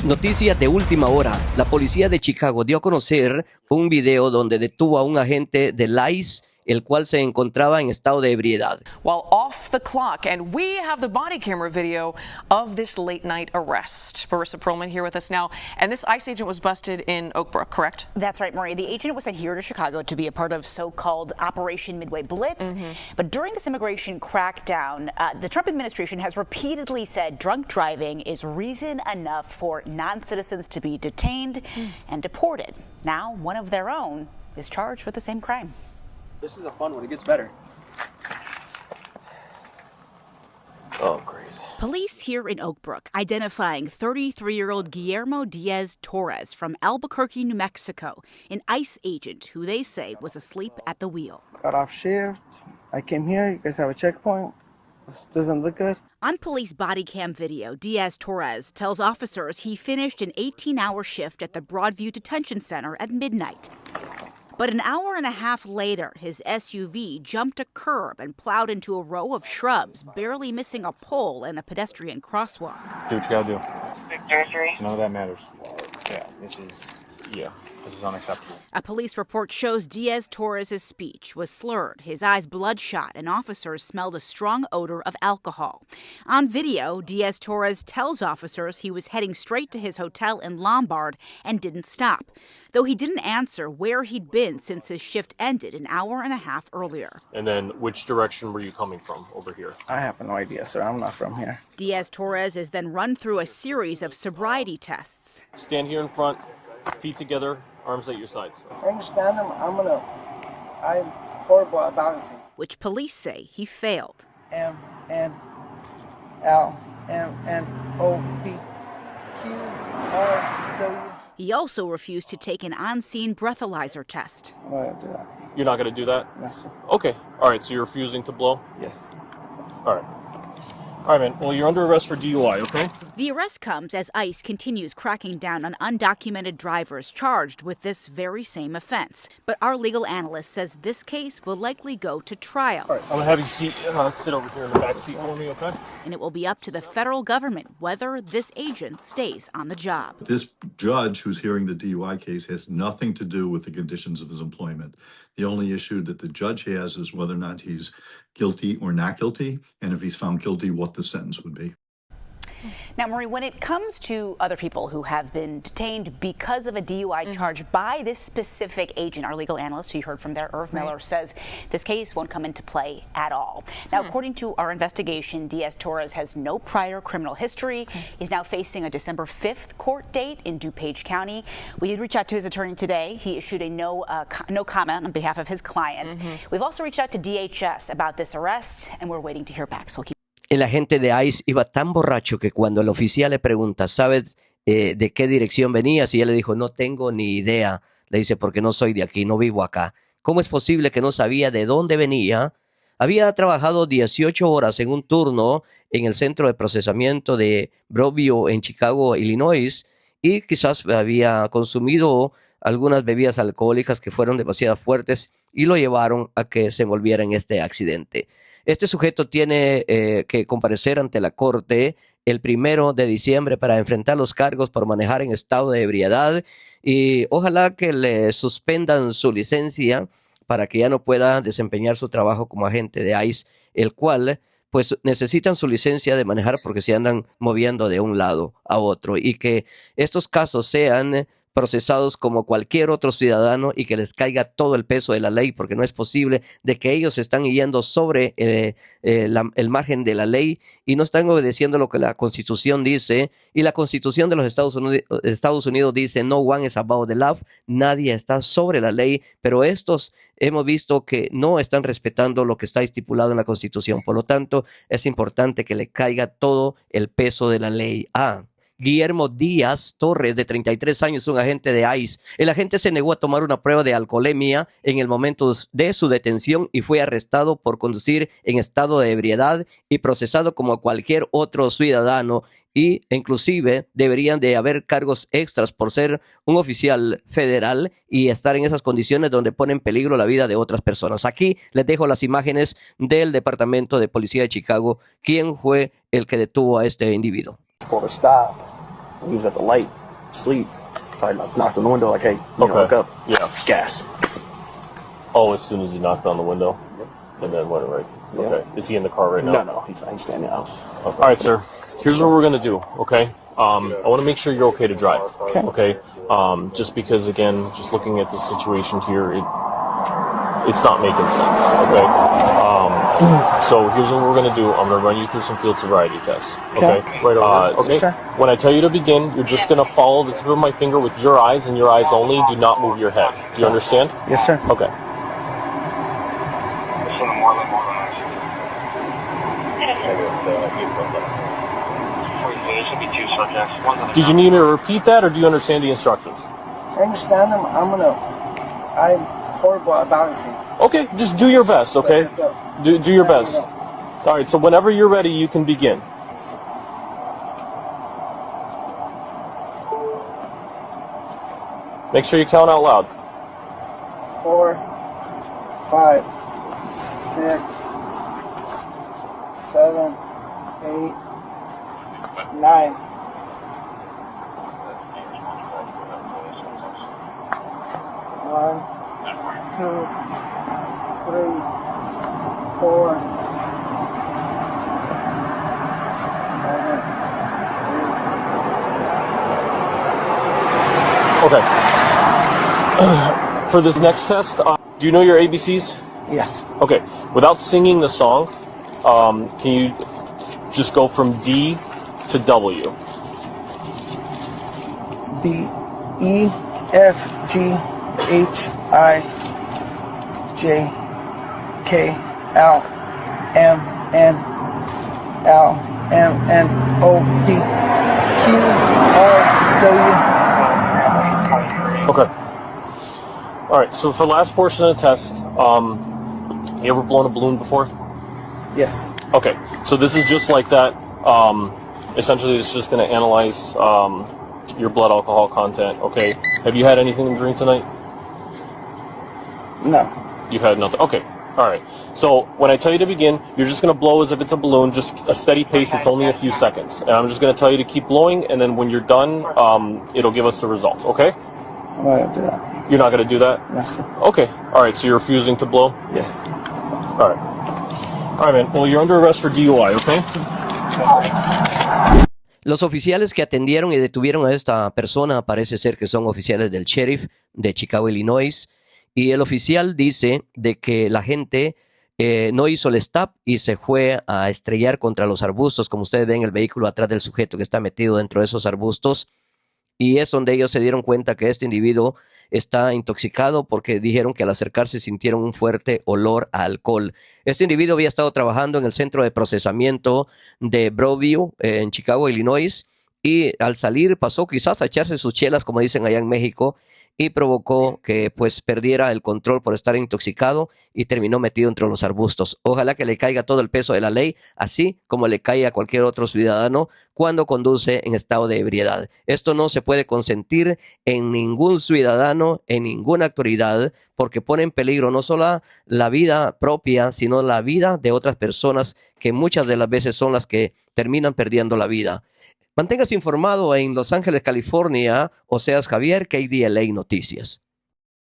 Noticias de última hora. La policía de Chicago dio a conocer un video donde detuvo a un agente del ICE, el cual se encontraba en estado de ebriedad. While off the clock, and we have the body camera video of this late night arrest. Marissa Perlman here with us now, and this ICE agent was busted in Oak Brook, correct? That's right, Marie. The agent was sent here to Chicago to be a part of so-called Operation Midway Blitz. But during this immigration crackdown, the Trump administration has repeatedly said drunk driving is reason enough for non-citizens to be detained and deported. Now, one of their own is charged with the same crime. This is a fun one. It gets better. Oh, crazy. Police here in Oak Brook identifying 33-year-old Guillermo Diaz Torres from Albuquerque, New Mexico, an ICE agent who they say was asleep at the wheel. Got off shift. I came here. You guys have a checkpoint. This doesn't look good. On police body cam video, Diaz Torres tells officers he finished an 18-hour shift at the Broadview Detention Center at midnight. But an hour and a half later, his SUV jumped a curb and plowed into a row of shrubs, barely missing a pole and a pedestrian crosswalk. Do what you gotta do. None of that matters. This is unacceptable. A police report shows Diaz Torres' speech was slurred, his eyes bloodshot, and officers smelled a strong odor of alcohol. On video, Diaz Torres tells officers he was heading straight to his hotel in Lombard and didn't stop, though he didn't answer where he'd been since his shift ended an hour and a half earlier. And then which direction were you coming from over here? I have no idea, sir. I'm not from here. Diaz Torres is then run through a series of sobriety tests. Stand here in front, feet together, arms at your sides. I understand him. I'm horrible at balancing. Which police say he failed. M-N-L-M-N-O-P-Q-R-W. He also refused to take an on-scene breathalyzer test. I'm not gonna do that. You're not gonna do that? No, sir. Okay. All right, so you're refusing to blow? Yes. All right. All right, man. Well, you're under arrest for DUI, okay? The arrest comes as ICE continues cracking down on undocumented drivers charged with this very same offense. But our legal analyst says this case will likely go to trial. All right, I'm gonna have you sit over here in the back seat for me, okay? And it will be up to the federal government whether this agent stays on the job. This judge who's hearing the DUI case has nothing to do with the conditions of his employment. The only issue that the judge has is whether or not he's guilty or not guilty, and if he's found guilty, what the sentence would be. Now, Marie, when it comes to other people who have been detained because of a DUI charge by this specific agent, our legal analyst who you heard from there, Irv Miller, says this case won't come into play at all. Now, according to our investigation, Diaz Torres has no prior criminal history. He's now facing a December 5th court date in DuPage County. We did reach out to his attorney today. He issued a no comment on behalf of his client. We've also reached out to DHS about this arrest, and we're waiting to hear back. So we'll keep El agente de ICE iba tan borracho que cuando el oficial le pregunta, ¿sabes de qué dirección venías? Y él le dijo, no tengo ni idea. Le dice, porque no soy de aquí, no vivo acá. ¿Cómo es posible que no sabía de dónde venía? Había trabajado 18 horas en un turno en el centro de procesamiento de Broadview en Chicago, Illinois, y quizás había consumido algunas bebidas alcohólicas que fueron demasiado fuertes y lo llevaron a que se envolviera en este accidente. Este sujeto tiene que comparecer ante la corte el 1 de diciembre para enfrentar los cargos por manejar en estado de ebriedad y ojalá que le suspendan su licencia para que ya no pueda desempeñar su trabajo como agente de ICE, el cual pues necesitan su licencia de manejar porque se andan moviendo de un lado a otro y que estos casos sean procesados como cualquier otro ciudadano y que les caiga todo el peso de la ley, porque no es posible de que ellos están yendo sobre el margen de la ley y no están obedeciendo lo que la Constitución dice. Y la Constitución de los Estados Unidos dice, no one is above the law, nadie está sobre la ley, pero estos hemos visto que no están respetando lo que está estipulado en la Constitución. Por lo tanto, es importante que le caiga todo el peso de la ley. Guillermo Diaz Torres, de 33 años, un agente de ICE. El agente se negó a tomar una prueba de alcoholemia en el momento de su detención y fue arrestado por conducir en estado de ebriedad y procesado como cualquier otro ciudadano. Y inclusive deberían de haber cargos extras por ser un oficial federal y estar en esas condiciones donde pone en peligro la vida de otras personas. Aquí les dejo las imágenes del Departamento de Policía de Chicago, quien fue el que detuvo a este individuo. For a stop, He was at the light, asleep. So I knocked on the window like, hey, you know, look up. Yeah. Gas. Oh, as soon as you knocked on the window? And then what, right? Yeah. Okay. Is he in the car right now? No, he's standing out. Okay. All right, sir. Here's what we're going to do, okay? I want to make sure you're okay to drive. Okay. Just because, again, just looking at the situation here, it's not making sense, okay? So here's what we're going to do. I'm going to run you through some field sobriety tests, okay? Right over there. Sure. When I tell you to begin, you're just going to follow the tip of my finger with your eyes and your eyes only. Do not move your head. Do you understand? Yes, sir. Okay. Did you need me to repeat that, or do you understand the instructions? I understand them. I'm horrible at balancing. Okay, just do your best, okay? Do your best. All right, so whenever you're ready, you can begin. Make sure you count out loud. 4, 5, 6, 7, 8, 9. 1, 2, 3, 4, 5, 6. Okay. For this next test, do you know your ABCs? Yes. Okay. Without singing the song, can you just go from D to W? D, E, F, G, H, I, J, K, L, M, N, L, M, N, O, P, Q, R, W. Okay. All right. So for the last portion of the test, you ever blown a balloon before? Yes. Okay. So this is just like that. Essentially, it's just going to analyze your blood alcohol content. Okay. Have you had anything to drink tonight? No. You've had nothing. Okay. All right. So when I tell you to begin, you're just going to blow as if it's a balloon, just a steady pace. It's only a few seconds. And I'm just going to tell you to keep blowing, and then when you're done, it'll give us the results. Okay? I'm not gonna do that. You're not going to do that? No, sir. Okay. All right. So you're refusing to blow? Yes. All right. All right, man. Well, you're under arrest for DUI, okay? Los oficiales que atendieron y detuvieron a esta persona parece ser que son oficiales del sheriff de Chicago, Illinois. Y el oficial dice de que la gente no hizo el stop y se fue a estrellar contra los arbustos. Como ustedes ven, el vehículo atrás del sujeto que está metido dentro de esos arbustos. Y es donde ellos se dieron cuenta que este individuo está intoxicado porque dijeron que al acercarse sintieron un fuerte olor a alcohol. Este individuo había estado trabajando en el centro de procesamiento de Broadview en Chicago, Illinois, y al salir pasó quizás a echarse sus chelas, como dicen allá en México, y provocó que pues perdiera el control por estar intoxicado y terminó metido entre los arbustos. Ojalá que le caiga todo el peso de la ley, así como le cae a cualquier otro ciudadano cuando conduce en estado de ebriedad. Esto no se puede consentir en ningún ciudadano, en ninguna autoridad, porque pone en peligro no solo la vida propia, sino la vida de otras personas que muchas de las veces son las que terminan perdiendo la vida. Manténgase informado en Los Ángeles, California, Oseas Javier, KDLA Noticias.